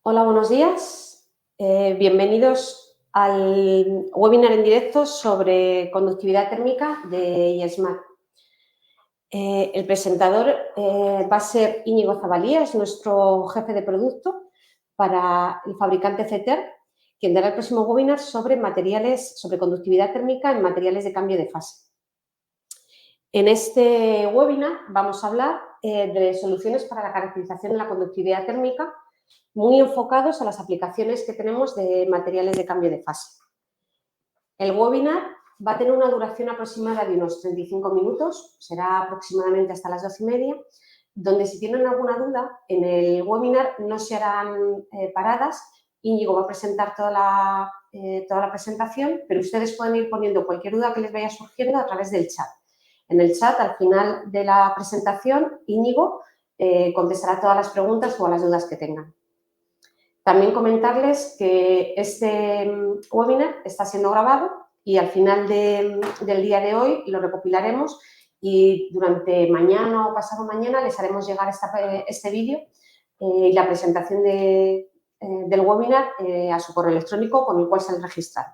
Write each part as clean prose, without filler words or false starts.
Hola, buenos días. Bienvenidos al webinar en directo sobre conductividad térmica de IESMAT. El presentador va a ser Íñigo Zavalía, es nuestro jefe de producto para el fabricante CETER, quien dará el próximo webinar sobre conductividad térmica en materiales de cambio de fase. En este webinar vamos a hablar de soluciones para la caracterización de la conductividad térmica muy enfocados a las aplicaciones que tenemos de materiales de cambio de fase. El webinar va a tener una duración aproximada de unos 35 minutos, será aproximadamente hasta las 12:30, donde si tienen alguna duda, en el webinar no se harán paradas. Íñigo va a presentar toda la presentación, pero ustedes pueden ir poniendo cualquier duda que les vaya surgiendo a través del chat. En el chat, al final de la presentación, Íñigo contestará todas las preguntas o las dudas que tengan. También comentarles que este webinar está siendo grabado y al final del día de hoy lo recopilaremos y durante mañana o pasado mañana les haremos llegar este vídeo y la presentación del webinar a su correo electrónico con el cual se han registrado.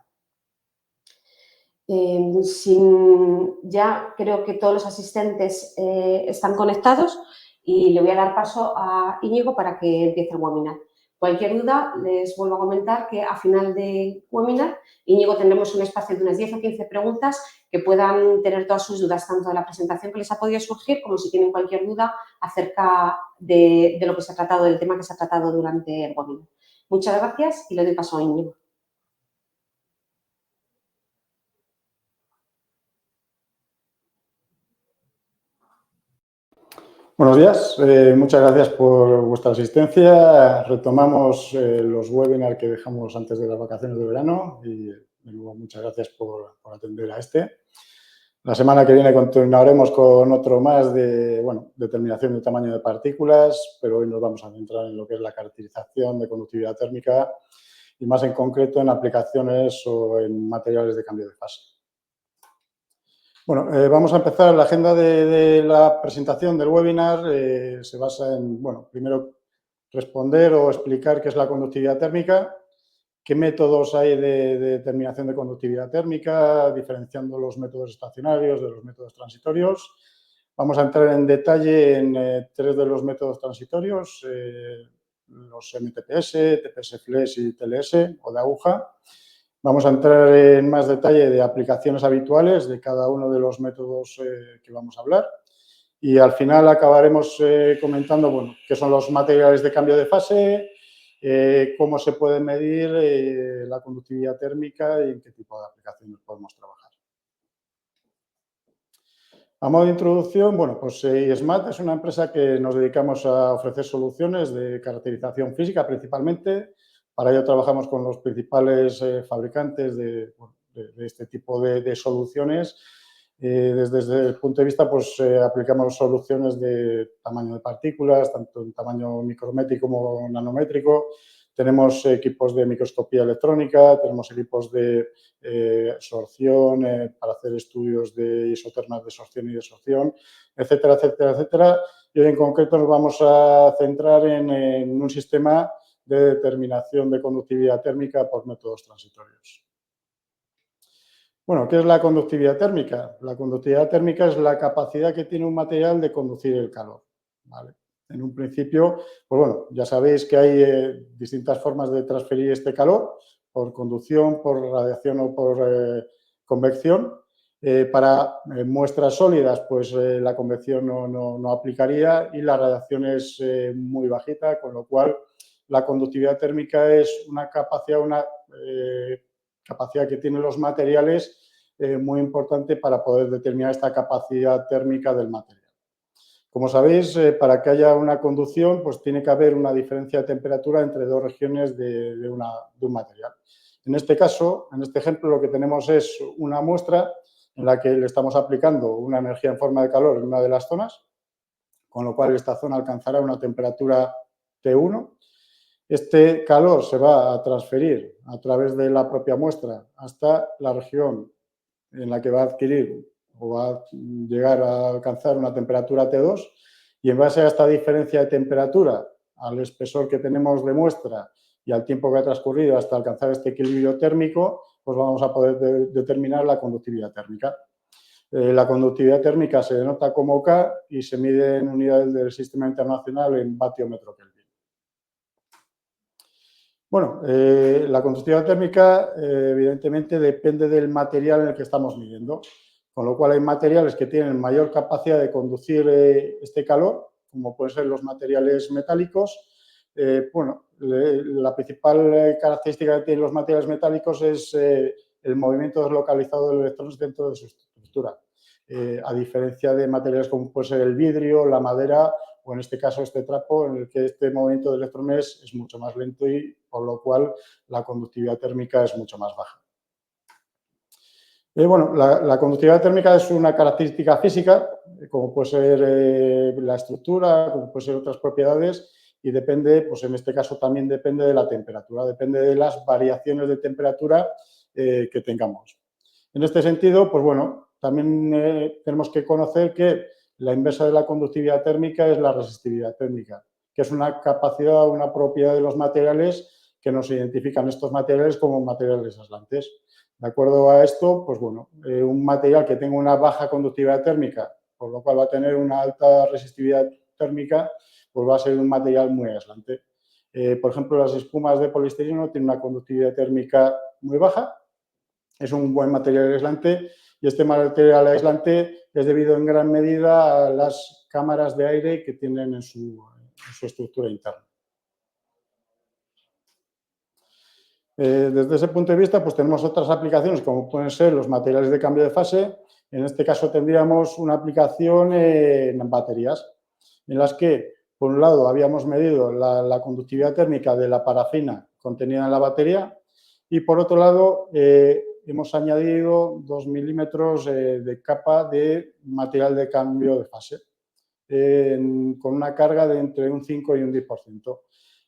Ya creo que todos los asistentes están conectados y le voy a dar paso a Íñigo para que empiece el webinar. Cualquier duda, les vuelvo a comentar que a final del webinar, Íñigo, tendremos un espacio de unas 10 o 15 preguntas que puedan tener todas sus dudas, tanto de la presentación que les ha podido surgir, como si tienen cualquier duda acerca de lo que se ha tratado, del tema que se ha tratado durante el webinar. Muchas gracias y le doy paso a Íñigo. Buenos días, muchas gracias por vuestra asistencia. Retomamos los webinars que dejamos antes de las vacaciones de verano y de nuevo muchas gracias por atender a este. La semana que viene continuaremos con otro más de determinación del tamaño de partículas, pero hoy nos vamos a centrar en lo que es la caracterización de conductividad térmica y más en concreto en aplicaciones o en materiales de cambio de fase. Bueno, vamos a empezar. La agenda de la presentación del webinar se basa en, primero responder o explicar qué es la conductividad térmica, qué métodos hay de determinación de conductividad térmica, diferenciando los métodos estacionarios de los métodos transitorios. Vamos a entrar en detalle en tres de los métodos transitorios, los MTPS, TPS-Flex y TLS o de aguja. Vamos a entrar en más detalle de aplicaciones habituales de cada uno de los métodos que vamos a hablar y al final acabaremos comentando qué son los materiales de cambio de fase, cómo se puede medir la conductividad térmica y en qué tipo de aplicaciones podemos trabajar. A modo de introducción, IESMAT es una empresa que nos dedicamos a ofrecer soluciones de caracterización física principalmente. Para ello trabajamos con los principales fabricantes de este tipo de soluciones. Desde el punto de vista, aplicamos soluciones de tamaño de partículas, tanto en tamaño micrométrico como nanométrico. Tenemos equipos de microscopía electrónica, tenemos equipos de sorción para hacer estudios de isotermas de sorción y desorción, etcétera, etcétera, etcétera. Y hoy en concreto nos vamos a centrar en un sistema de determinación de conductividad térmica por métodos transitorios. Bueno, ¿qué es la conductividad térmica? La conductividad térmica es la capacidad que tiene un material de conducir el calor, ¿vale? En un principio, ya sabéis que hay distintas formas de transferir este calor, por conducción, por radiación o por convección. Para muestras sólidas, la convección no aplicaría y la radiación es muy bajita, con lo cual la conductividad térmica es una capacidad que tienen los materiales muy importante para poder determinar esta capacidad térmica del material. Como sabéis, para que haya una conducción, tiene que haber una diferencia de temperatura entre dos regiones de un material. En este caso, en este ejemplo, lo que tenemos es una muestra en la que le estamos aplicando una energía en forma de calor en una de las zonas, con lo cual esta zona alcanzará una temperatura T1. Este calor se va a transferir a través de la propia muestra hasta la región en la que va a adquirir o va a llegar a alcanzar una temperatura T2 y en base a esta diferencia de temperatura al espesor que tenemos de muestra y al tiempo que ha transcurrido hasta alcanzar este equilibrio térmico, pues vamos a poder determinar la conductividad térmica. La conductividad térmica se denota como K y se mide en unidades del Sistema Internacional en vatio-metro Kelvin. Bueno, la conductividad térmica evidentemente depende del material en el que estamos midiendo, con lo cual hay materiales que tienen mayor capacidad de conducir este calor, como pueden ser los materiales metálicos. La principal característica que tienen los materiales metálicos es el movimiento deslocalizado de electrones dentro de su estructura, a diferencia de materiales como puede ser el vidrio, la madera o en este caso este trapo, en el que este movimiento de electrones es mucho más lento y por lo cual la conductividad térmica es mucho más baja. La conductividad térmica es una característica física, como puede ser la estructura, como puede ser otras propiedades, y depende, pues en este caso también depende de la temperatura, depende de las variaciones de temperatura que tengamos. En este sentido, pues bueno, también tenemos que conocer que la inversa de la conductividad térmica es la resistividad térmica, que es una capacidad, una propiedad de los materiales que nos identifican estos materiales como materiales aislantes. De acuerdo a esto, pues bueno, un material que tenga una baja conductividad térmica, por lo cual va a tener una alta resistividad térmica, pues va a ser un material muy aislante. Por ejemplo, las espumas de poliestireno tienen una conductividad térmica muy baja, es un buen material aislante y este material aislante es debido en gran medida a las cámaras de aire que tienen en su estructura interna. Desde ese punto de vista, pues tenemos otras aplicaciones como pueden ser los materiales de cambio de fase. En este caso tendríamos una aplicación en baterías, en las que, por un lado, habíamos medido la conductividad térmica de la parafina contenida en la batería y, por otro lado, hemos añadido 2 milímetros de capa de material de cambio de fase con una carga de entre un 5 y un 10%.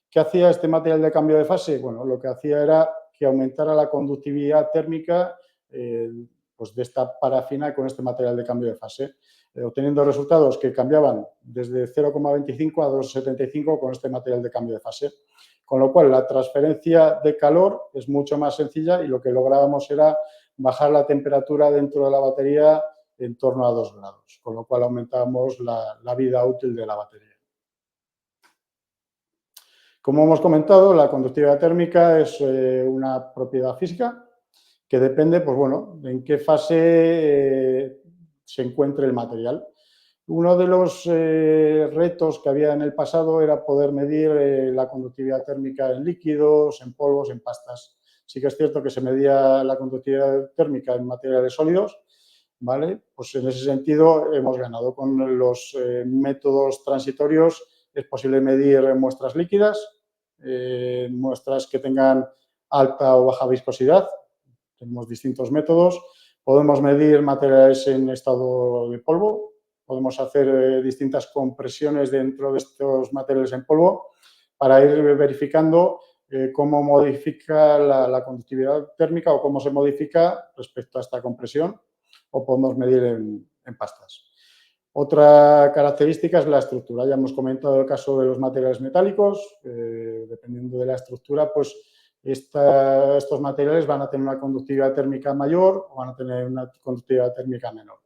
¿Qué hacía este material de cambio de fase? Bueno, lo que hacía era que aumentara la conductividad térmica pues de esta parafina con este material de cambio de fase, obteniendo resultados que cambiaban desde 0,25 a 2,75 con este material de cambio de fase. Con lo cual, la transferencia de calor es mucho más sencilla y lo que lográbamos era bajar la temperatura dentro de la batería en torno a 2 grados, con lo cual aumentábamos la vida útil de la batería. Como hemos comentado, la conductividad térmica es una propiedad física que depende, pues bueno, en qué fase se encuentre el material. Uno de los retos que había en el pasado era poder medir la conductividad térmica en líquidos, en polvos, en pastas. Sí que es cierto que se medía la conductividad térmica en materiales sólidos, ¿vale? Pues en ese sentido hemos ganado. Con los métodos transitorios es posible medir muestras líquidas, muestras que tengan alta o baja viscosidad. Tenemos distintos métodos. Podemos medir materiales en estado de polvo. Podemos hacer distintas compresiones dentro de estos materiales en polvo para ir verificando cómo modifica la conductividad térmica o cómo se modifica respecto a esta compresión, o podemos medir en pastas. Otra característica es la estructura. Ya hemos comentado el caso de los materiales metálicos. Dependiendo de la estructura, pues estos materiales van a tener una conductividad térmica mayor o van a tener una conductividad térmica menor.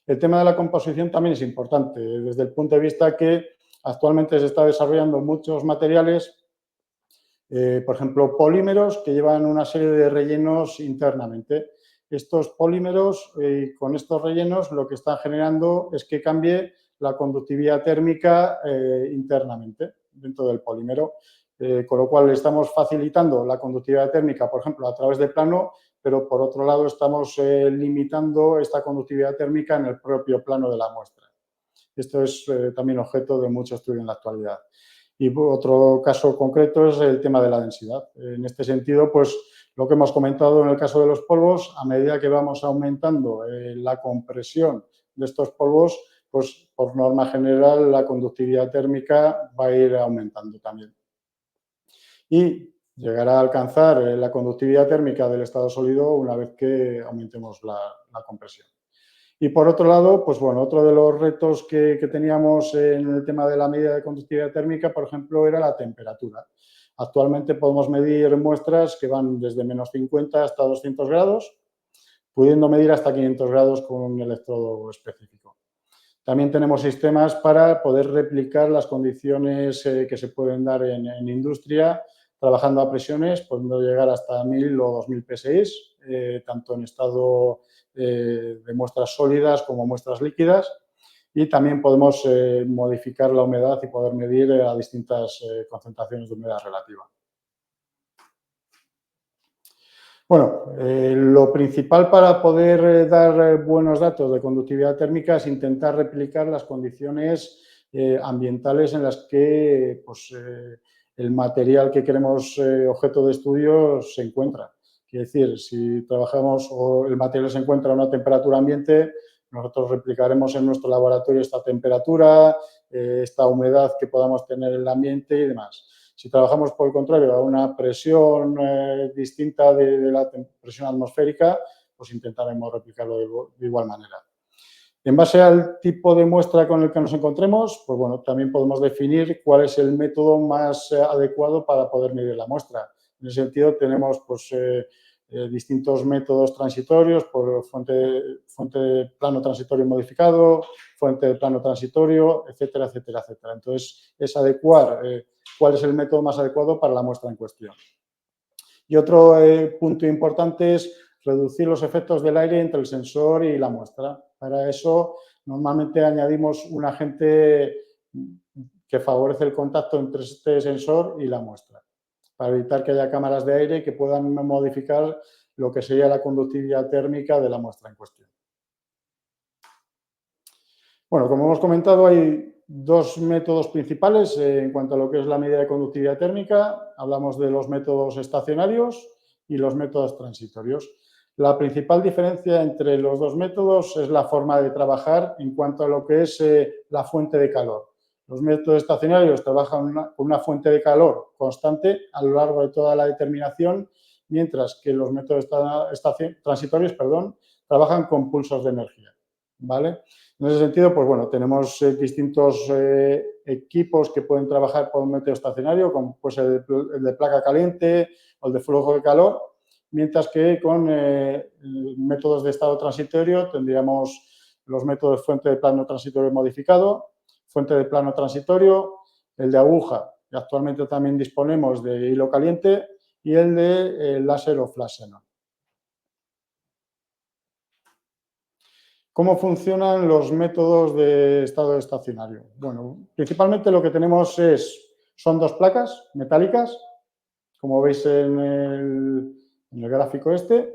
El tema de la composición también es importante, desde el punto de vista que actualmente se está desarrollando muchos materiales, por ejemplo, polímeros que llevan una serie de rellenos internamente. Estos polímeros, con estos rellenos, lo que están generando es que cambie la conductividad térmica internamente dentro del polímero, con lo cual estamos facilitando la conductividad térmica, por ejemplo, a través de plano, pero por otro lado estamos limitando esta conductividad térmica en el propio plano de la muestra. Esto es también objeto de mucho estudio en la actualidad. Y otro caso concreto es el tema de la densidad. En este sentido, pues lo que hemos comentado en el caso de los polvos, a medida que vamos aumentando la compresión de estos polvos, pues por norma general la conductividad térmica va a ir aumentando también. Y llegará a alcanzar la conductividad térmica del estado sólido una vez que aumentemos la compresión. Y por otro lado, pues bueno, otro de los retos que teníamos en el tema de la medida de conductividad térmica, por ejemplo, era la temperatura. Actualmente podemos medir muestras que van desde menos 50 hasta 200 grados, pudiendo medir hasta 500 grados con un electrodo específico. También tenemos sistemas para poder replicar las condiciones que se pueden dar en industria, trabajando a presiones, pudiendo llegar hasta 1000 o 2000 PSI, tanto en estado de muestras sólidas como muestras líquidas. Y también podemos modificar la humedad y poder medir a distintas concentraciones de humedad relativa. Bueno, lo principal para poder dar buenos datos de conductividad térmica es intentar replicar las condiciones ambientales en las que pues, el material que queremos objeto de estudio se encuentra. Quiere decir, si trabajamos o el material se encuentra a una temperatura ambiente, nosotros replicaremos en nuestro laboratorio esta temperatura, esta humedad que podamos tener en el ambiente y demás. Si trabajamos, por el contrario, a una presión distinta de la presión atmosférica, pues intentaremos replicarlo de igual manera. En base al tipo de muestra con el que nos encontremos, pues bueno, también podemos definir cuál es el método más adecuado para poder medir la muestra. En ese sentido, tenemos pues, distintos métodos transitorios por fuente de plano transitorio modificado, fuente de plano transitorio, etcétera, etcétera, etcétera. Entonces, es adecuar cuál es el método más adecuado para la muestra en cuestión. Y otro punto importante es reducir los efectos del aire entre el sensor y la muestra. Para eso, normalmente añadimos un agente que favorece el contacto entre este sensor y la muestra, para evitar que haya cámaras de aire que puedan modificar lo que sería la conductividad térmica de la muestra en cuestión. Bueno, como hemos comentado, hay dos métodos principales en cuanto a lo que es la medida de conductividad térmica. Hablamos de los métodos estacionarios y los métodos transitorios. La principal diferencia entre los dos métodos es la forma de trabajar en cuanto a lo que es la fuente de calor. Los métodos estacionarios trabajan con una fuente de calor constante a lo largo de toda la determinación, mientras que los métodos transitorios trabajan con pulsos de energía. ¿Vale? En ese sentido, pues bueno, tenemos distintos equipos que pueden trabajar por un método estacionario, como pues el de placa caliente o el de flujo de calor, mientras que con métodos de estado transitorio tendríamos los métodos fuente de plano transitorio modificado, fuente de plano transitorio, el de aguja, que actualmente también disponemos de hilo caliente, y el de láser o flash xenon. ¿Cómo funcionan los métodos de estado estacionario? Bueno, principalmente lo que tenemos son dos placas metálicas, como veis en el gráfico este.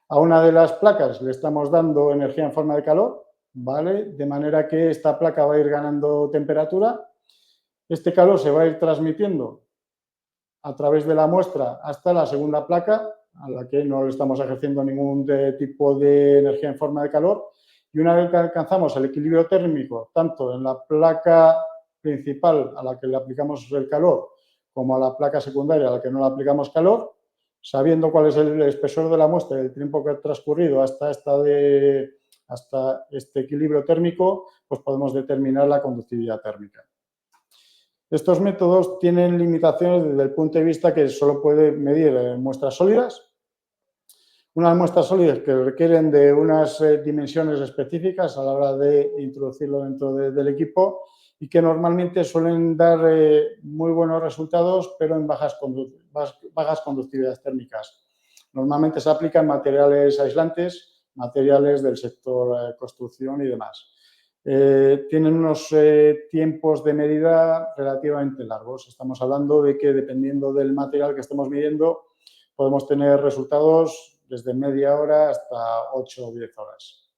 A una de las placas le estamos dando energía en forma de calor, ¿vale? De manera que esta placa va a ir ganando temperatura. Este calor se va a ir transmitiendo a través de la muestra hasta la segunda placa, a la que no le estamos ejerciendo ningún tipo de energía en forma de calor. Y una vez que alcanzamos el equilibrio térmico, tanto en la placa principal a la que le aplicamos el calor, como a la placa secundaria a la que no le aplicamos calor, sabiendo cuál es el espesor de la muestra y el tiempo que ha transcurrido hasta este equilibrio térmico, pues podemos determinar la conductividad térmica. Estos métodos tienen limitaciones desde el punto de vista que solo puede medir muestras sólidas, unas muestras sólidas que requieren de unas dimensiones específicas a la hora de introducirlo dentro del equipo y que normalmente suelen dar muy buenos resultados, pero en bajas conductividades térmicas. Normalmente se aplican materiales aislantes, materiales del sector construcción y demás. Tienen unos tiempos de medida relativamente largos. Estamos hablando de que dependiendo del material que estemos midiendo, podemos tener resultados desde media hora hasta 8 o 10 horas.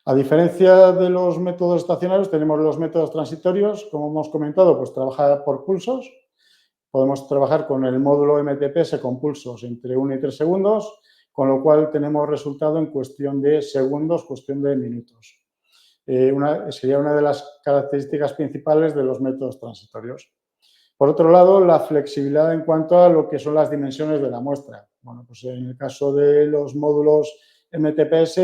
A diferencia de los métodos estacionarios, tenemos los métodos transitorios. Como hemos comentado, pues trabaja por pulsos. Podemos trabajar con el módulo MTPS con pulsos entre 1 y 3 segundos, con lo cual tenemos resultado en cuestión de segundos, cuestión de minutos. Sería una de las características principales de los métodos transitorios. Por otro lado, la flexibilidad en cuanto a lo que son las dimensiones de la muestra. Bueno, pues en el caso de los módulos MTPS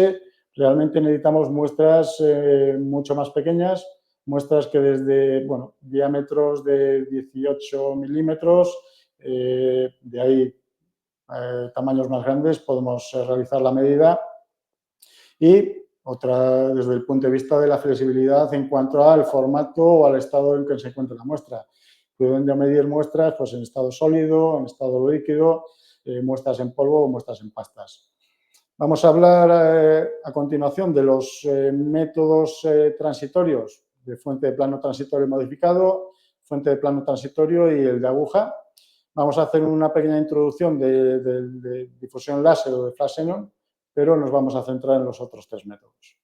realmente necesitamos muestras mucho más pequeñas, muestras que desde, bueno, diámetros de 18 milímetros, de ahí tamaños más grandes, podemos realizar la medida. Y otra, desde el punto de vista de la flexibilidad en cuanto al formato o al estado en que se encuentra la muestra. Pueden medir muestras pues, en estado sólido, en estado líquido, muestras en polvo o muestras en pastas. Vamos a hablar a continuación de los métodos transitorios de fuente de plano transitorio modificado, fuente de plano transitorio y el de aguja. Vamos a hacer una pequeña introducción de difusión láser o de flash xenon, pero nos vamos a centrar en los otros tres métodos.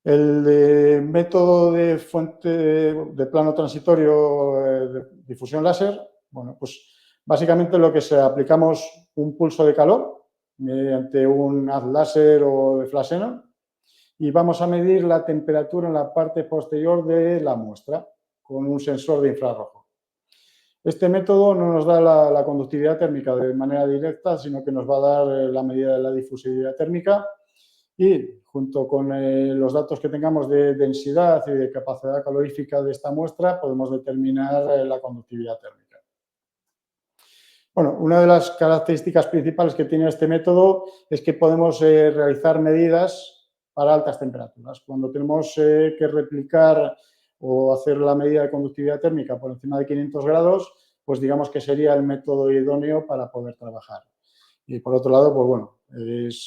El método de fuente de plano transitorio de difusión láser, bueno, pues básicamente lo que se aplicamos un pulso de calor mediante un haz láser o de flash xenon y vamos a medir la temperatura en la parte posterior de la muestra con un sensor de infrarrojo. Este método no nos da la conductividad térmica de manera directa, sino que nos va a dar la medida de la difusividad térmica y junto con los datos que tengamos de densidad y de capacidad calorífica de esta muestra podemos determinar la conductividad térmica. Bueno, una de las características principales que tiene este método es que podemos realizar medidas para altas temperaturas. Cuando tenemos que replicar o hacer la medida de conductividad térmica por encima de 500 grados, pues digamos que sería el método idóneo para poder trabajar. Y por otro lado, pues bueno,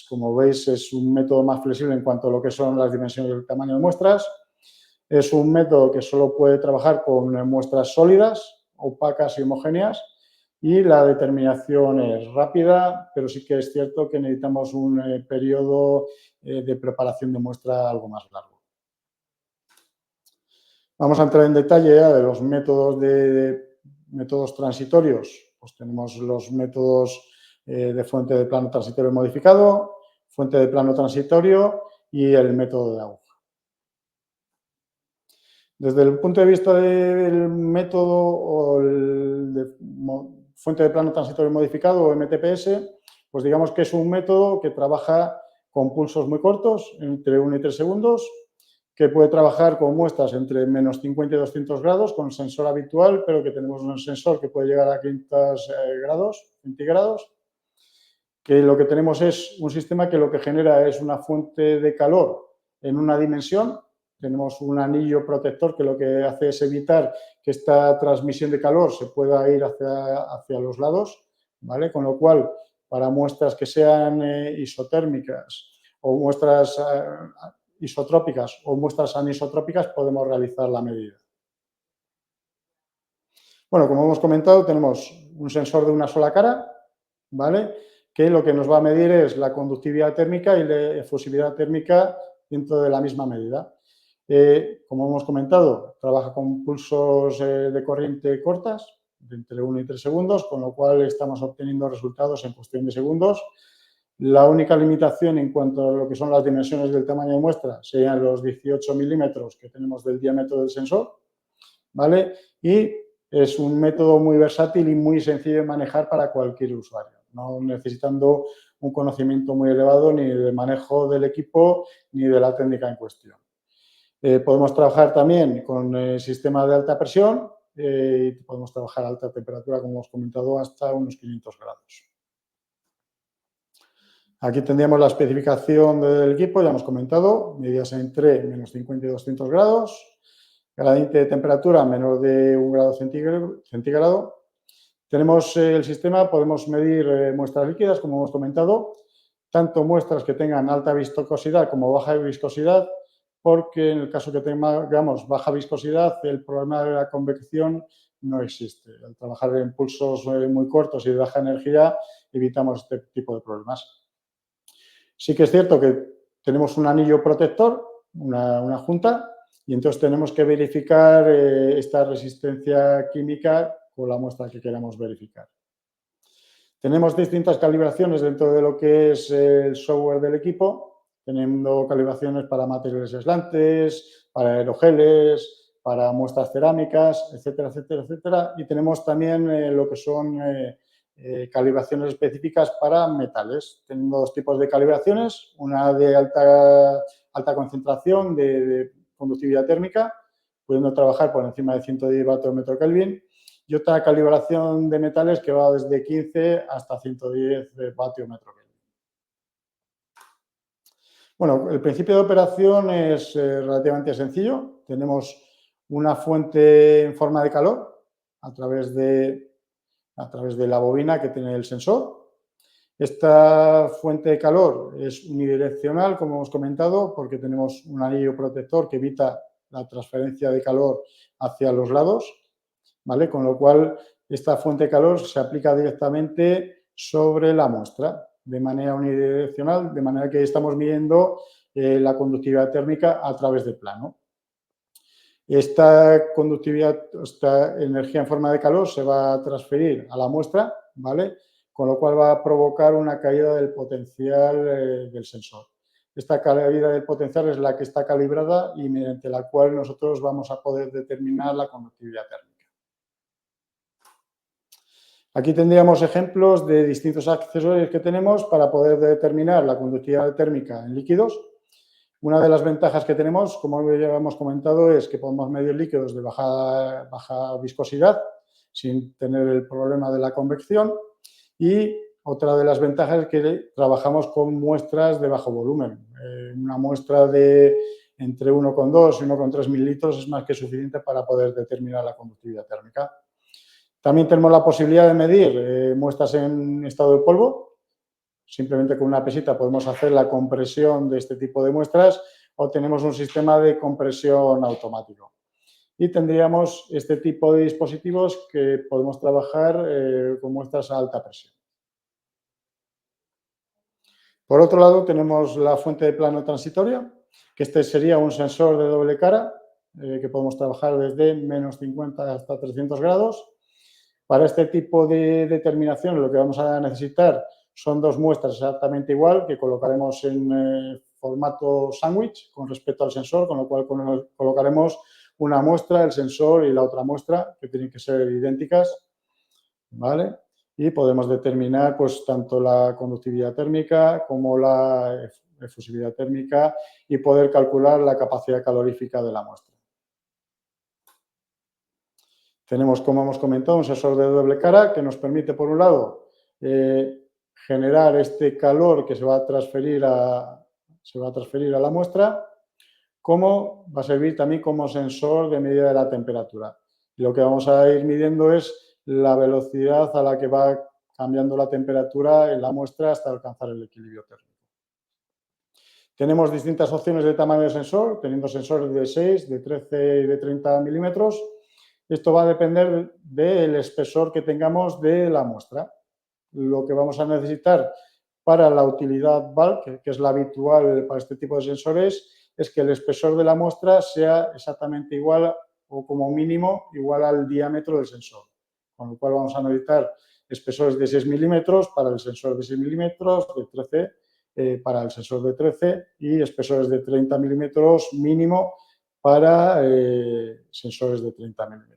como veis, es un método más flexible en cuanto a lo que son las dimensiones del tamaño de muestras. Es un método que solo puede trabajar con muestras sólidas, opacas y homogéneas. Y la determinación es rápida, pero sí que es cierto que necesitamos un periodo de preparación de muestra algo más largo. Vamos a entrar en detalle ya de los métodos transitorios. Pues tenemos los métodos de fuente de plano transitorio modificado, fuente de plano transitorio y el método de aguja. Desde el punto de vista del método o fuente de plano transitorio modificado o MTPS, pues digamos que es un método que trabaja con pulsos muy cortos, entre 1 y 3 segundos, que puede trabajar con muestras entre menos 50 y 200 grados con sensor habitual, pero que tenemos un sensor que puede llegar a 500 grados centígrados, que lo que tenemos es un sistema que lo que genera es una fuente de calor en una dimensión. Tenemos un anillo protector que lo que hace es evitar que esta transmisión de calor se pueda ir hacia los lados, ¿vale? Con lo cual, para muestras que sean isotérmicas o muestras isotrópicas o muestras anisotrópicas, podemos realizar la medida. Bueno, como hemos comentado, tenemos un sensor de una sola cara, ¿vale? Que lo que nos va a medir es la conductividad térmica y la efusividad térmica dentro de la misma medida. Como hemos comentado, trabaja con pulsos de corriente cortas, de entre 1 y 3 segundos, con lo cual estamos obteniendo resultados en cuestión de segundos. La única limitación en cuanto a lo que son las dimensiones del tamaño de muestra serían los 18 milímetros que tenemos del diámetro del sensor, ¿vale? Y es un método muy versátil y muy sencillo de manejar para cualquier usuario, no necesitando un conocimiento muy elevado ni de manejo del equipo ni de la técnica en cuestión. Podemos trabajar también con sistemas de alta presión y podemos trabajar a alta temperatura, como hemos comentado, hasta unos 500 grados. Aquí tendríamos la especificación del equipo, ya hemos comentado, medidas entre menos 50 y 200 grados, gradiente de temperatura menor de 1 grado centígrado. Tenemos el sistema, podemos medir muestras líquidas, como hemos comentado, tanto muestras que tengan alta viscosidad como baja viscosidad, porque en el caso que tengamos baja viscosidad, el problema de la convección no existe. Al trabajar en pulsos muy cortos y de baja energía, evitamos este tipo de problemas. Sí que es cierto que tenemos un anillo protector, una junta, y entonces tenemos que verificar esta resistencia química con la muestra que queramos verificar. Tenemos distintas calibraciones dentro de lo que es el software del equipo, teniendo calibraciones para materiales aislantes, para aerogeles, para muestras cerámicas, etcétera, etcétera, etcétera. Y tenemos también lo que son calibraciones específicas para metales. Tenemos dos tipos de calibraciones, una de alta concentración de conductividad térmica, pudiendo trabajar por encima de 110 vatios metro Kelvin, y otra calibración de metales que va desde 15 hasta 110 vatios metro Kelvin. Bueno, el principio de operación es relativamente sencillo. Tenemos una fuente en forma de calor a través de la bobina que tiene el sensor. Esta fuente de calor es unidireccional, como hemos comentado, porque tenemos un anillo protector que evita la transferencia de calor hacia los lados, ¿vale? Con lo cual, esta fuente de calor se aplica directamente sobre la muestra de manera unidireccional, de manera que estamos midiendo la conductividad térmica a través del plano. Esta conductividad, esta energía en forma de calor se va a transferir a la muestra, ¿vale? Con lo cual va a provocar una caída del potencial del sensor. Esta caída del potencial es la que está calibrada y mediante la cual nosotros vamos a poder determinar la conductividad térmica. Aquí tendríamos ejemplos de distintos accesorios que tenemos para poder determinar la conductividad térmica en líquidos. Una de las ventajas que tenemos, como ya hemos comentado, es que podemos medir líquidos de baja viscosidad sin tener el problema de la convección. Y otra de las ventajas es que trabajamos con muestras de bajo volumen. Una muestra de entre 1,2 y 1,3 mililitros es más que suficiente para poder determinar la conductividad térmica. También tenemos la posibilidad de medir muestras en estado de polvo. Simplemente con una pesita podemos hacer la compresión de este tipo de muestras o tenemos un sistema de compresión automático. Y tendríamos este tipo de dispositivos que podemos trabajar con muestras a alta presión. Por otro lado, tenemos la fuente de plano transitoria, que este sería un sensor de doble cara que podemos trabajar desde menos 50 hasta 300 grados. Para este tipo de determinación lo que vamos a necesitar son dos muestras exactamente igual que colocaremos en formato sándwich con respecto al sensor, con lo cual colocaremos una muestra, el sensor y la otra muestra, que tienen que ser idénticas, ¿vale? Y podemos determinar pues tanto la conductividad térmica como la efusividad térmica y poder calcular la capacidad calorífica de la muestra. Tenemos, como hemos comentado, un sensor de doble cara que nos permite, por un lado, generar este calor que se va a transferir a la muestra, como va a servir también como sensor de medida de la temperatura. Y lo que vamos a ir midiendo es la velocidad a la que va cambiando la temperatura en la muestra hasta alcanzar el equilibrio térmico. Tenemos distintas opciones de tamaño de sensor, teniendo sensores de 6, de 13 y de 30 milímetros. Esto va a depender del espesor que tengamos de la muestra. Lo que vamos a necesitar para la utilidad bulk, que es la habitual para este tipo de sensores, es que el espesor de la muestra sea exactamente igual o como mínimo igual al diámetro del sensor. Con lo cual vamos a necesitar espesores de 6 milímetros para el sensor de 6 milímetros, de 13 para el sensor de 13 y espesores de 30 milímetros mínimo para sensores de 30 milímetros.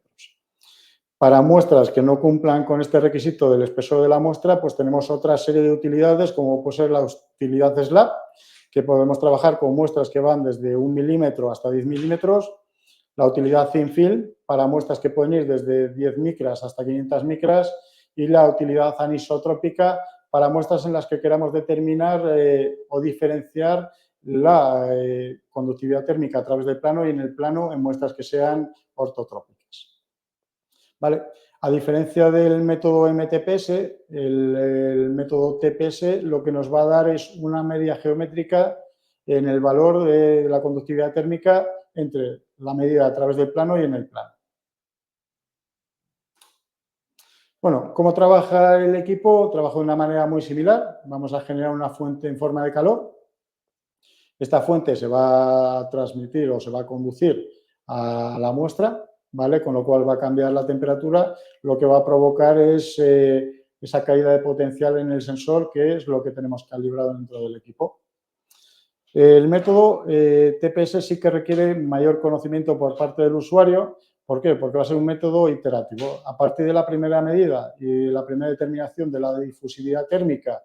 Para muestras que no cumplan con este requisito del espesor de la muestra, pues tenemos otra serie de utilidades, como puede ser la utilidad SLAB, que podemos trabajar con muestras que van desde 1 milímetro hasta 10 milímetros, la utilidad Thin Film, para muestras que pueden ir desde 10 micras hasta 500 micras, y la utilidad anisotrópica, para muestras en las que queramos determinar o diferenciar la conductividad térmica a través del plano y en el plano en muestras que sean ortotrópicas. ¿Vale? A diferencia del método MTPS, el método TPS lo que nos va a dar es una media geométrica en el valor de la conductividad térmica entre la medida a través del plano y en el plano. Bueno, ¿cómo trabaja el equipo? Trabaja de una manera muy similar. Vamos a generar una fuente en forma de calor. Esta fuente se va a transmitir o se va a conducir a la muestra, ¿vale? Con lo cual va a cambiar la temperatura, lo que va a provocar es esa caída de potencial en el sensor, que es lo que tenemos calibrado dentro del equipo. El método TPS sí que requiere mayor conocimiento por parte del usuario, ¿Por qué? Porque va a ser un método iterativo. A partir de la primera medida y la primera determinación de la difusividad térmica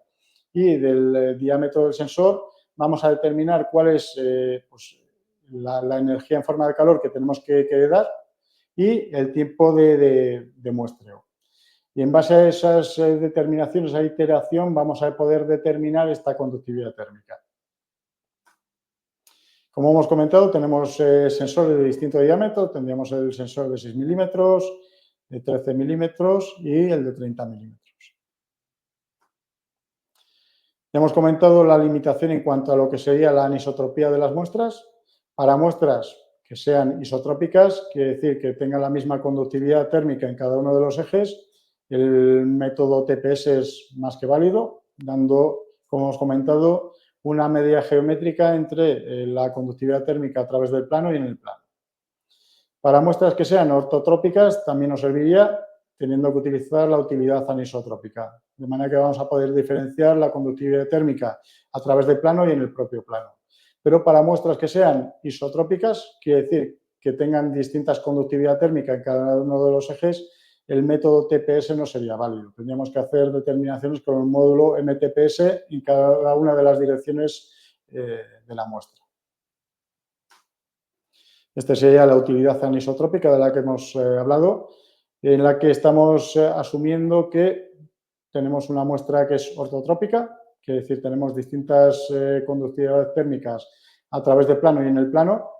y del diámetro del sensor, vamos a determinar cuál es pues, la energía en forma de calor que tenemos que dar y el tiempo de muestreo. Y en base a esas determinaciones, a iteración, vamos a poder determinar esta conductividad térmica. Como hemos comentado, tenemos sensores de distinto diámetro. Tendríamos el sensor de 6 milímetros, de 13 milímetros y el de 30 milímetros. Ya hemos comentado la limitación en cuanto a lo que sería la anisotropía de las muestras. Para muestras que sean isotrópicas, quiere decir que tengan la misma conductividad térmica en cada uno de los ejes, el método TPS es más que válido, dando, como hemos comentado, una medida geométrica entre la conductividad térmica a través del plano y en el plano. Para muestras que sean ortotrópicas también nos serviría, teniendo que utilizar la utilidad anisotrópica, de manera que vamos a poder diferenciar la conductividad térmica a través del plano y en el propio plano. Pero para muestras que sean isotrópicas, quiere decir que tengan distintas conductividad térmica en cada uno de los ejes, el método TPS no sería válido. Tendríamos que hacer determinaciones con el módulo MTPS en cada una de las direcciones de la muestra. Esta sería la utilidad anisotrópica de la que hemos hablado, en la que estamos asumiendo que tenemos una muestra que es ortotrópica, quiere decir, tenemos distintas conductividades térmicas a través del plano y en el plano.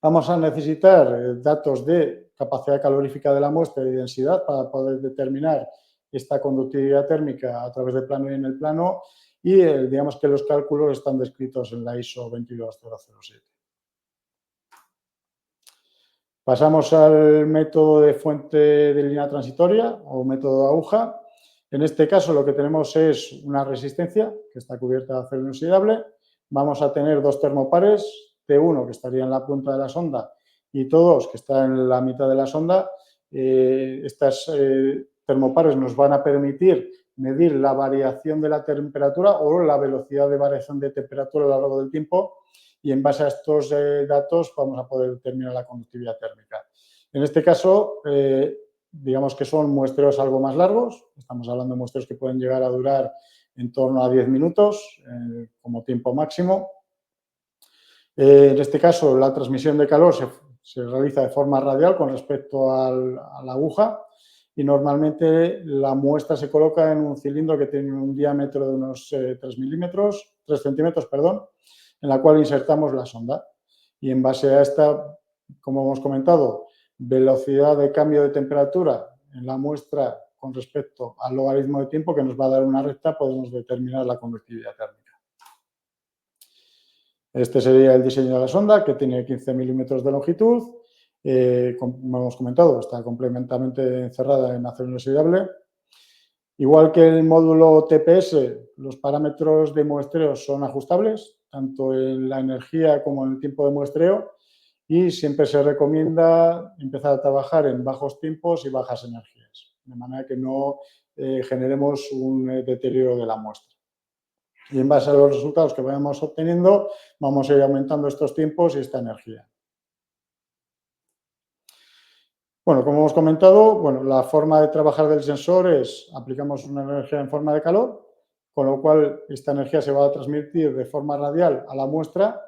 Vamos a necesitar datos de capacidad calorífica de la muestra y densidad para poder determinar esta conductividad térmica a través del plano y en el plano, y digamos que los cálculos están descritos en la ISO 22007. Pasamos al método de fuente de línea transitoria o método de aguja. En este caso lo que tenemos es una resistencia que está cubierta de acero inoxidable. Vamos a tener dos termopares, T1 que estaría en la punta de la sonda y T2 que está en la mitad de la sonda. Estas termopares nos van a permitir medir la variación de la temperatura o la velocidad de variación de temperatura a lo largo del tiempo, y en base a estos datos vamos a poder determinar la conductividad térmica. En este caso, digamos que son muestreos algo más largos, estamos hablando de muestreos que pueden llegar a durar en torno a 10 minutos como tiempo máximo. En este caso, la transmisión de calor se realiza de forma radial con respecto a la aguja, y normalmente la muestra se coloca en un cilindro que tiene un diámetro de unos 3 centímetros, en la cual insertamos la sonda. Y en base a esta, como hemos comentado, velocidad de cambio de temperatura en la muestra con respecto al logaritmo de tiempo que nos va a dar una recta, podemos determinar la conductividad térmica. Este sería el diseño de la sonda, que tiene 15 milímetros de longitud. Como hemos comentado, está completamente encerrada en acero inoxidable. Igual que el módulo TPS, los parámetros de muestreo son ajustables, tanto en la energía como en el tiempo de muestreo, y siempre se recomienda empezar a trabajar en bajos tiempos y bajas energías, de manera que no generemos un deterioro de la muestra. Y en base a los resultados que vayamos obteniendo, vamos a ir aumentando estos tiempos y esta energía. Bueno, como hemos comentado, la forma de trabajar del sensor es, aplicamos una energía en forma de calor, con lo cual esta energía se va a transmitir de forma radial a la muestra.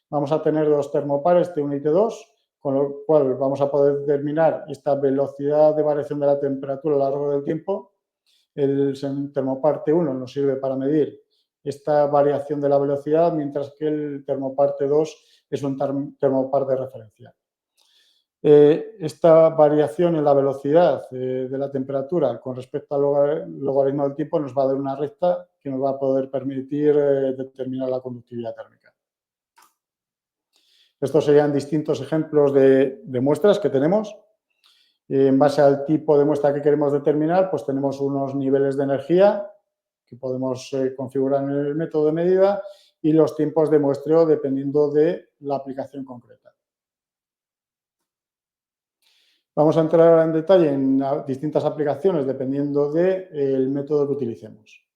Vamos a tener dos termopares, T1 y T2, con lo cual vamos a poder determinar esta velocidad de variación de la temperatura a lo largo del tiempo. El termopar T1 nos sirve para medir esta variación de la velocidad, mientras que el termopar T2 es un termopar de referencia. Esta variación en la velocidad de la temperatura con respecto al logaritmo del tiempo nos va a dar una recta que nos va a poder permitir determinar la conductividad térmica. Estos serían distintos ejemplos de muestras que tenemos. En base al tipo de muestra que queremos determinar, pues tenemos unos niveles de energía que podemos configurar en el método de medida y los tiempos de muestreo dependiendo de la aplicación concreta. Vamos a entrar en detalle en distintas aplicaciones dependiendo del método que utilicemos.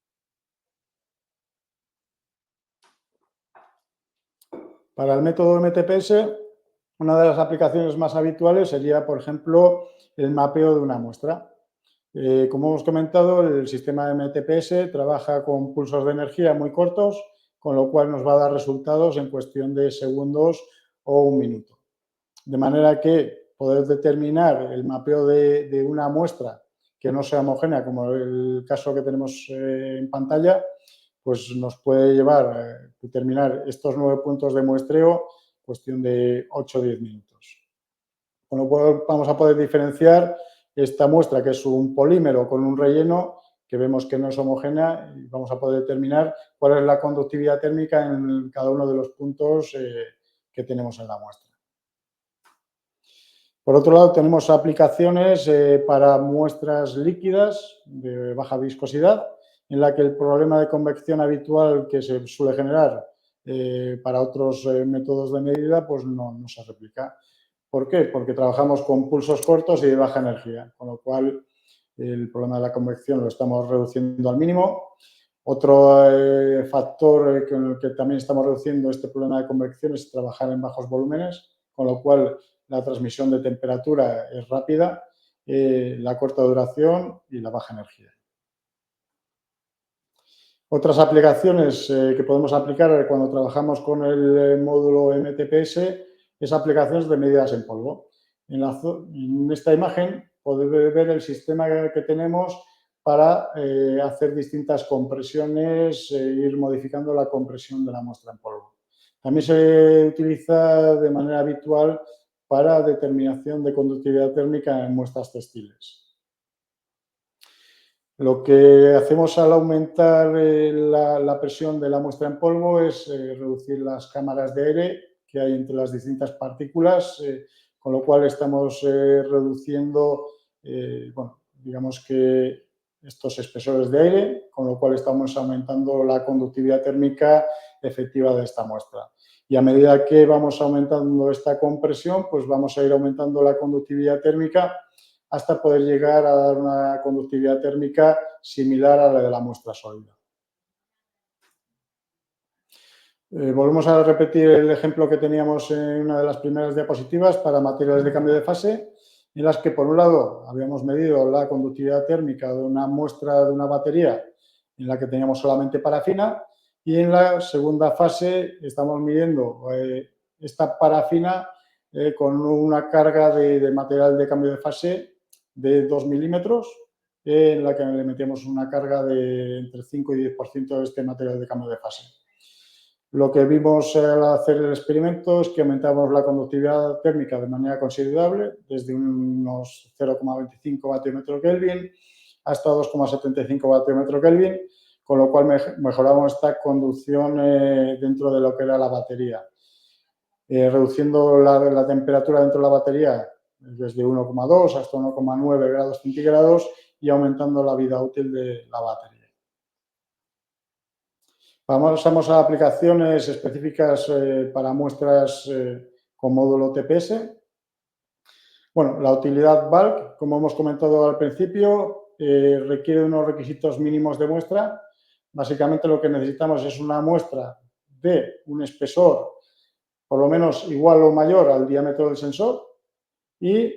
Para el método MTPS Una de las aplicaciones más habituales sería, por ejemplo, el mapeo de una muestra. Como hemos comentado, el sistema MTPS trabaja con pulsos de energía muy cortos, con lo cual nos va a dar resultados en cuestión de segundos o un minuto. De manera que poder determinar el mapeo de una muestra que no sea homogénea, como el caso que tenemos en pantalla, pues nos puede llevar a determinar estos 9 puntos de muestreo en cuestión de 8 o 10 minutos. Con lo cual vamos a poder diferenciar esta muestra, que es un polímero con un relleno, que vemos que no es homogénea, y vamos a poder determinar cuál es la conductividad térmica en cada uno de los puntos que tenemos en la muestra. Por otro lado, tenemos aplicaciones para muestras líquidas de baja viscosidad, en la que el problema de convección habitual que se suele generar para otros métodos de medida, pues no se replica. ¿Por qué? Porque trabajamos con pulsos cortos y de baja energía, con lo cual el problema de la convección lo estamos reduciendo al mínimo. Otro factor con el que también estamos reduciendo este problema de convección es trabajar en bajos volúmenes, con lo cual la transmisión de temperatura es rápida, la corta duración y la baja energía. Otras aplicaciones que podemos aplicar cuando trabajamos con el módulo MTPS es aplicaciones de medidas en polvo. En esta imagen podéis ver el sistema que tenemos para hacer distintas compresiones e ir modificando la compresión de la muestra en polvo. También se utiliza de manera habitual para determinación de conductividad térmica en muestras textiles. Lo que hacemos al aumentar la presión de la muestra en polvo es reducir las cámaras de aire que hay entre las distintas partículas, con lo cual estamos reduciendo, digamos que estos espesores de aire, con lo cual estamos aumentando la conductividad térmica efectiva de esta muestra. Y a medida que vamos aumentando esta compresión, pues vamos a ir aumentando la conductividad térmica hasta poder llegar a dar una conductividad térmica similar a la de la muestra sólida. Volvemos a repetir el ejemplo que teníamos en una de las primeras diapositivas para materiales de cambio de fase, en las que, por un lado, habíamos medido la conductividad térmica de una muestra de una batería en la que teníamos solamente parafina, y en la segunda fase estamos midiendo esta parafina con una carga de material de cambio de fase de 2 milímetros, en la que le metemos una carga de entre 5 y 10% de este material de cambio de fase. Lo que vimos al hacer el experimento es que aumentamos la conductividad térmica de manera considerable, desde unos 0,25 vatiómetro Kelvin hasta 2,75 vatiómetro Kelvin, con lo cual mejoramos esta conducción dentro de lo que era la batería. Reduciendo la temperatura dentro de la batería desde 1,2 hasta 1,9 grados centígrados y aumentando la vida útil de la batería. Pasamos a aplicaciones específicas para muestras con módulo TPS. Bueno, la utilidad bulk, como hemos comentado al principio, requiere unos requisitos mínimos de muestra. Básicamente lo que necesitamos es una muestra de un espesor por lo menos igual o mayor al diámetro del sensor y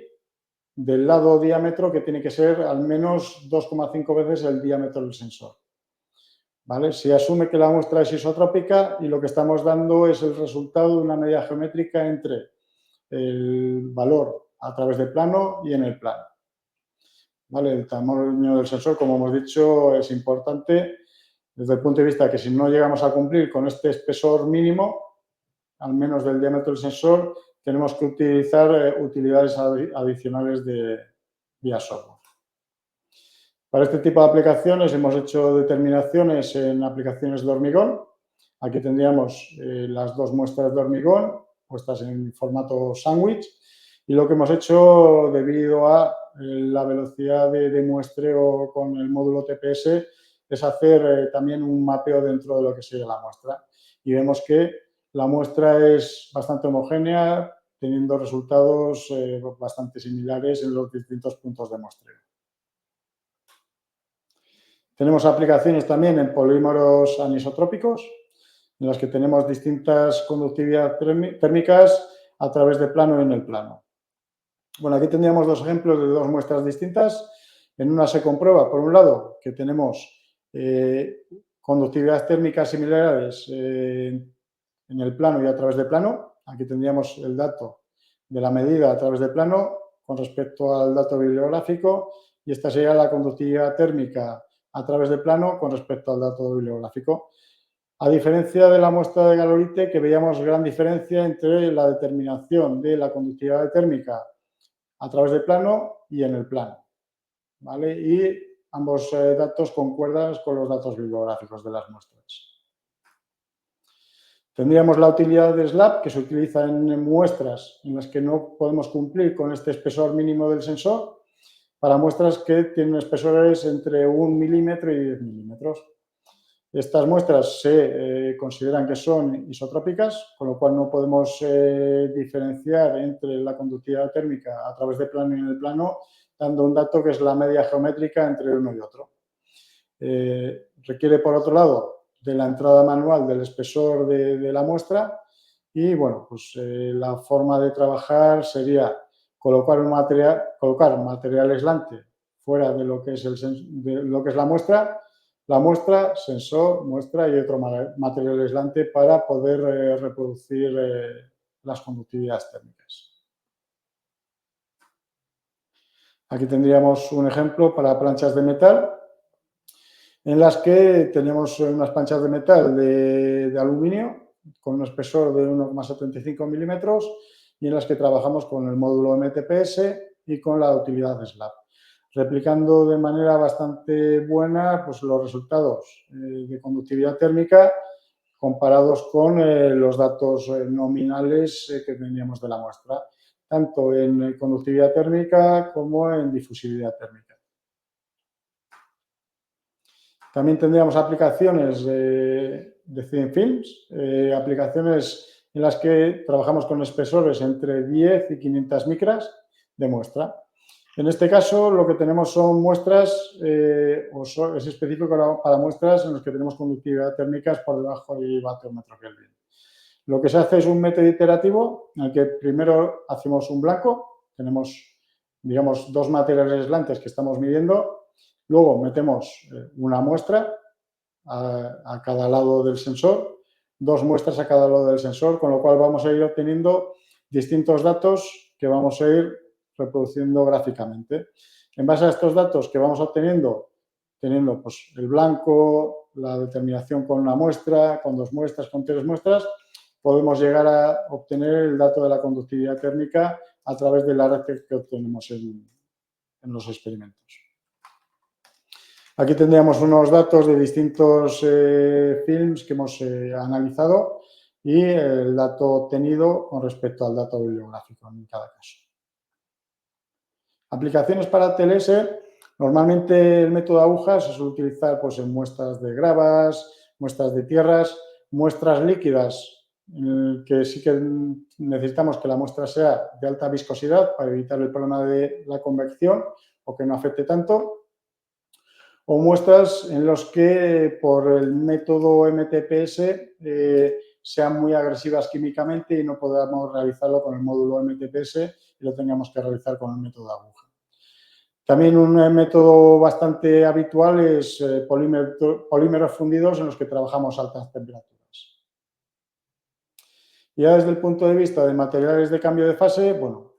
del lado diámetro que tiene que ser al menos 2,5 veces el diámetro del sensor. ¿Vale? Se asume que la muestra es isotrópica y lo que estamos dando es el resultado de una medida geométrica entre el valor a través del plano y en el plano. ¿Vale? El tamaño del sensor, como hemos dicho, es importante desde el punto de vista que si no llegamos a cumplir con este espesor mínimo, al menos del diámetro del sensor, tenemos que utilizar utilidades adicionales de vía software. Para este tipo de aplicaciones hemos hecho determinaciones en aplicaciones de hormigón. Aquí tendríamos las dos muestras de hormigón puestas en formato sándwich y lo que hemos hecho debido a la velocidad de muestreo con el módulo TPS es hacer también un mapeo dentro de lo que sería la muestra y vemos que la muestra es bastante homogénea teniendo resultados bastante similares en los distintos puntos de muestreo. Tenemos aplicaciones también en polímeros anisotrópicos, en las que tenemos distintas conductividades térmicas a través de plano y en el plano. Bueno, aquí tendríamos dos ejemplos de dos muestras distintas. En una se comprueba, por un lado, que tenemos conductividades térmicas similares en el plano y a través de plano. Aquí tendríamos el dato de la medida a través de plano con respecto al dato bibliográfico y esta sería la conductividad térmica a través de plano con respecto al dato bibliográfico. A diferencia de la muestra de galerite, que veíamos gran diferencia entre la determinación de la conductividad térmica a través de plano y en el plano, ¿vale? Y ambos datos concuerdan con los datos bibliográficos de las muestras. Tendríamos la utilidad de SLAP, que se utiliza en muestras en las que no podemos cumplir con este espesor mínimo del sensor, para muestras que tienen espesores entre 1 milímetro y 10 milímetros. Estas muestras se consideran que son isotrópicas, con lo cual no podemos diferenciar entre la conductividad térmica a través de plano y en el plano, dando un dato que es la media geométrica entre uno y otro. Requiere, por otro lado, de la entrada manual del espesor de la muestra y, bueno, pues la forma de trabajar sería colocar material aislante fuera de lo que es, la muestra, sensor, muestra y otro material aislante para poder reproducir las conductividades térmicas. Aquí tendríamos un ejemplo para planchas de metal, en las que tenemos unas planchas de metal de aluminio con un espesor de 1,75 milímetros y en las que trabajamos con el módulo MTPS y con la utilidad de SLAP, replicando de manera bastante buena pues, los resultados de conductividad térmica comparados con los datos nominales que teníamos de la muestra, tanto en conductividad térmica como en difusividad térmica. También tendríamos aplicaciones de thin films, aplicaciones en las que trabajamos con espesores entre 10 y 500 micras de muestra. En este caso, lo que tenemos son muestras, es específico para muestras en las que tenemos conductividad térmicas por debajo de vatio metro Kelvin. Lo que se hace es un método iterativo en el que primero hacemos un blanco, tenemos, digamos, dos materiales aislantes que estamos midiendo. Luego metemos una muestra a cada lado del sensor, dos muestras a cada lado del sensor, con lo cual vamos a ir obteniendo distintos datos que vamos a ir reproduciendo gráficamente. En base a estos datos que vamos obteniendo, teniendo pues, el blanco, la determinación con una muestra, con dos muestras, con tres muestras, podemos llegar a obtener el dato de la conductividad térmica a través de la red que obtenemos en los experimentos. Aquí tendríamos unos datos de distintos films que hemos analizado y el dato obtenido con respecto al dato bibliográfico en cada caso. Aplicaciones para TLS, normalmente el método de agujas se suele utilizar pues, en muestras de gravas, muestras de tierras, muestras líquidas, que sí que necesitamos que la muestra sea de alta viscosidad para evitar el problema de la convección o que no afecte tanto. O muestras en los que por el método MTPS sean muy agresivas químicamente y no podamos realizarlo con el módulo MTPS y lo tengamos que realizar con el método de aguja. También un método bastante habitual es polímeros fundidos en los que trabajamos a altas temperaturas. Ya desde el punto de vista de materiales de cambio de fase, bueno,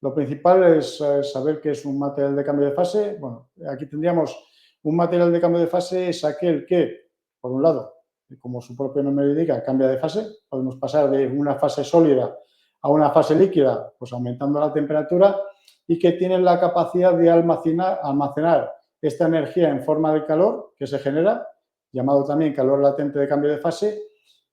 lo principal es saber qué es un material de cambio de fase. Bueno, aquí tendríamos un material de cambio de fase es aquel que, por un lado, como su propio nombre indica, cambia de fase. Podemos pasar de una fase sólida a una fase líquida, pues aumentando la temperatura y que tiene la capacidad de almacenar esta energía en forma de calor que se genera, llamado también calor latente de cambio de fase,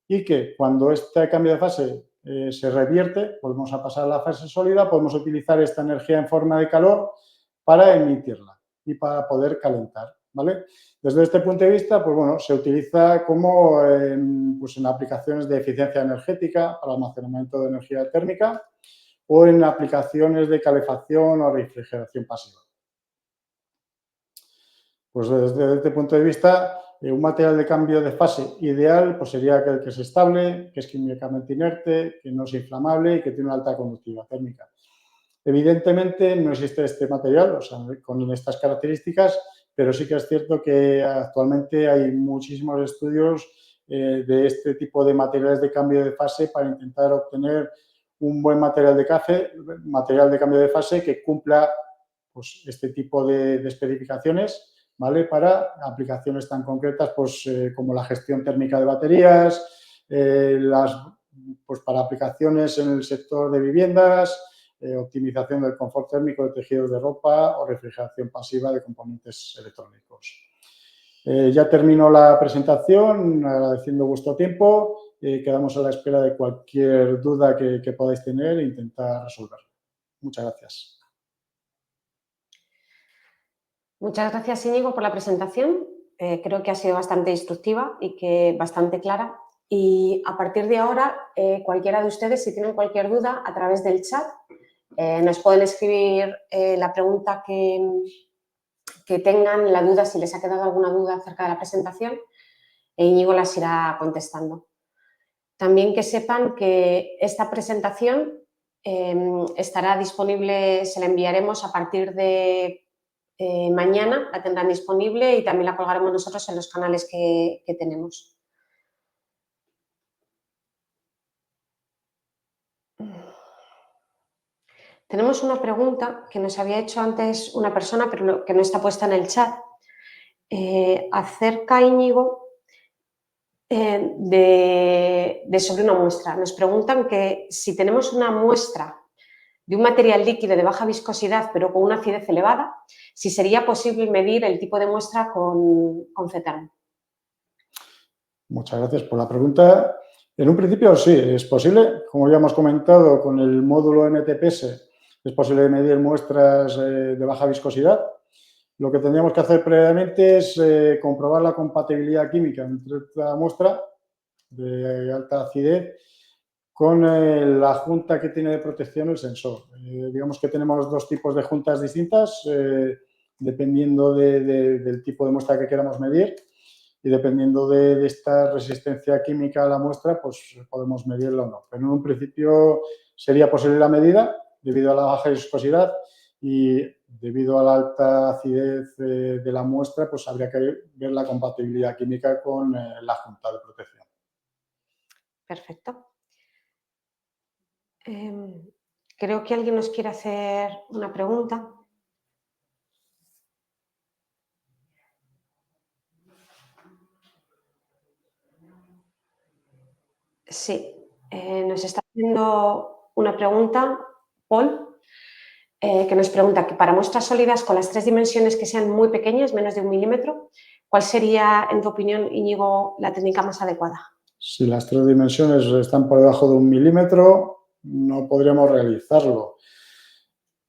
y que cuando este cambio de fase se revierte, volvemos a pasar a la fase sólida, podemos utilizar esta energía en forma de calor para emitirla y para poder calentar, ¿vale? Desde este punto de vista, pues bueno, se utiliza como pues en aplicaciones de eficiencia energética para almacenamiento de energía térmica o en aplicaciones de calefacción o refrigeración pasiva. Pues desde este punto de vista, un material de cambio de fase ideal pues sería aquel que es estable, que es químicamente inerte, que no es inflamable y que tiene una alta conductividad térmica. Evidentemente no existe este material, o sea, con estas características, pero sí que es cierto que actualmente hay muchísimos estudios de este tipo de materiales de cambio de fase para intentar obtener un buen material de cambio de fase que cumpla pues, este tipo de especificaciones, ¿vale? Para aplicaciones tan concretas pues, como la gestión térmica de baterías, pues, para aplicaciones en el sector de viviendas, optimización del confort térmico de tejidos de ropa o refrigeración pasiva de componentes electrónicos. Ya termino la presentación, agradeciendo vuestro tiempo. Quedamos a la espera de cualquier duda que podáis tener e intentar resolverla. Muchas gracias. Muchas gracias, Íñigo, por la presentación. Creo que ha sido bastante instructiva y que bastante clara. Y a partir de ahora, cualquiera de ustedes, si tienen cualquier duda, a través del chat, nos pueden escribir la pregunta que tengan, la duda, si les ha quedado alguna duda acerca de la presentación, e Íñigo las irá contestando. También que sepan que esta presentación estará disponible, se la enviaremos a partir de mañana, la tendrán disponible y también la colgaremos nosotros en los canales que tenemos. Tenemos una pregunta que nos había hecho antes una persona, pero que no está puesta en el chat, acerca, Íñigo, sobre una muestra. Nos preguntan que si tenemos una muestra de un material líquido de baja viscosidad, pero con una acidez elevada, si sería posible medir el tipo de muestra con CETARM. Muchas gracias por la pregunta. En un principio sí, es posible. Como ya hemos comentado, con el módulo MTPS es posible medir muestras de baja viscosidad. Lo que tendríamos que hacer previamente es comprobar la compatibilidad química entre esta muestra de alta acidez con la junta que tiene de protección el sensor. Digamos que tenemos dos tipos de juntas distintas, dependiendo del tipo de muestra que queramos medir. Y dependiendo de esta resistencia química a la muestra, pues podemos medirla o no. Pero en un principio sería posible la medida debido a la baja viscosidad y debido a la alta acidez de la muestra, pues habría que ver la compatibilidad química con la junta de protección. Perfecto. Creo que alguien nos quiere hacer una pregunta. Sí, nos está haciendo una pregunta, Paul, que nos pregunta que para muestras sólidas con las 3 dimensiones que sean muy pequeñas, menos de 1 milímetro, ¿cuál sería, en tu opinión, Íñigo, la técnica más adecuada? Si las 3 dimensiones están por debajo de 1 milímetro, no podríamos realizarlo.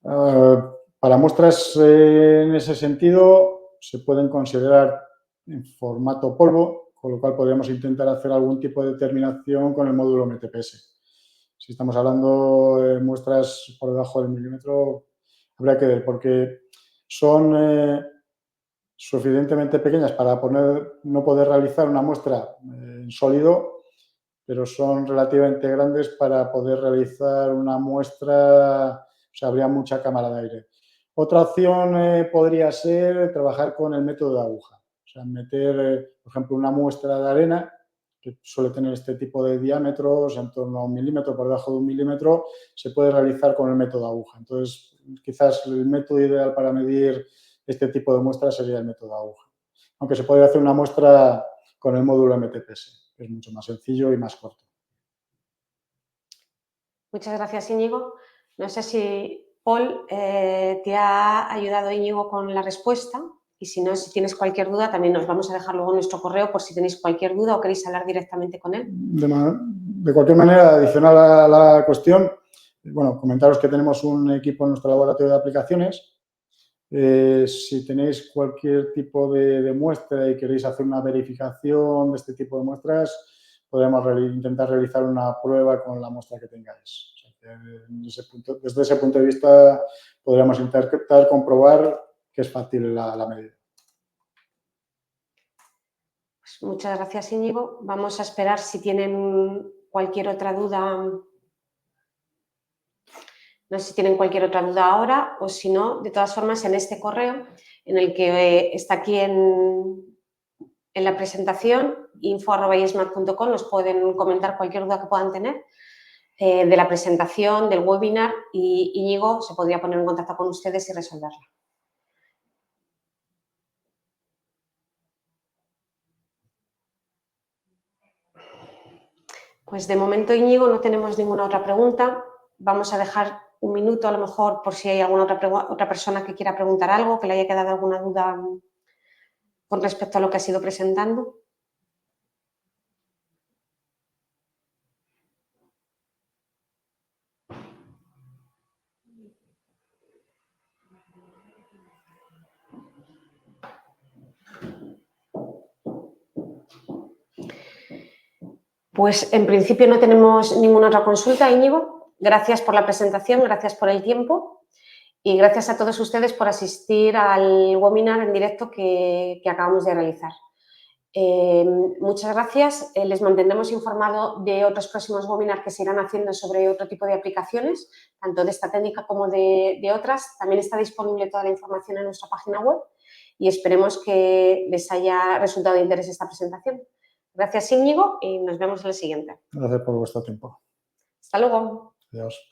Para muestras en ese sentido, se pueden considerar en formato polvo, con lo cual podríamos intentar hacer algún tipo de determinación con el módulo MTPS. Si estamos hablando de muestras por debajo del milímetro, habría que ver, porque son suficientemente pequeñas para no poder realizar una muestra en sólido, pero son relativamente grandes para poder realizar una muestra, o sea, habría mucha cámara de aire. Otra opción podría ser trabajar con el método de aguja, o sea, meter, por ejemplo, una muestra de arena que suele tener este tipo de diámetros, en torno a 1 milímetro, por debajo de 1 milímetro, se puede realizar con el método de aguja. Entonces, quizás el método ideal para medir este tipo de muestras sería el método de aguja. Aunque se podría hacer una muestra con el módulo MTPS, que es mucho más sencillo y más corto. Muchas gracias, Íñigo. No sé si Paul te ha ayudado, Íñigo, con la respuesta. Y si no, si tienes cualquier duda, también nos vamos a dejar luego nuestro correo por si tenéis cualquier duda o queréis hablar directamente con él. De cualquier manera, adicional a la cuestión, bueno, comentaros que tenemos un equipo en nuestro laboratorio de aplicaciones. Si tenéis cualquier tipo de muestra y queréis hacer una verificación de este tipo de muestras, podemos intentar realizar una prueba con la muestra que tengáis. O sea, que desde ese punto de vista, podríamos intentar comprobar que es fácil la medida. Pues muchas gracias, Íñigo. Vamos a esperar si tienen cualquier otra duda. No sé si tienen cualquier otra duda ahora o si no, de todas formas, en este correo, en el que está aquí en la presentación, info@iesmat.com, nos pueden comentar cualquier duda que puedan tener de la presentación, del webinar, y Íñigo se podría poner en contacto con ustedes y resolverla. Pues de momento, Íñigo, no tenemos ninguna otra pregunta. Vamos a dejar un minuto a lo mejor por si hay alguna otra persona que quiera preguntar algo, que le haya quedado alguna duda con respecto a lo que ha sido presentando. Pues en principio no tenemos ninguna otra consulta, Íñigo. Gracias por la presentación, gracias por el tiempo y gracias a todos ustedes por asistir al webinar en directo que acabamos de realizar. Muchas gracias. Les mantendremos informados de otros próximos webinars que se irán haciendo sobre otro tipo de aplicaciones, tanto de esta técnica como de otras. También está disponible toda la información en nuestra página web y esperemos que les haya resultado de interés esta presentación. Gracias, Íñigo, y nos vemos en el siguiente. Gracias por vuestro tiempo. Hasta luego. Adiós.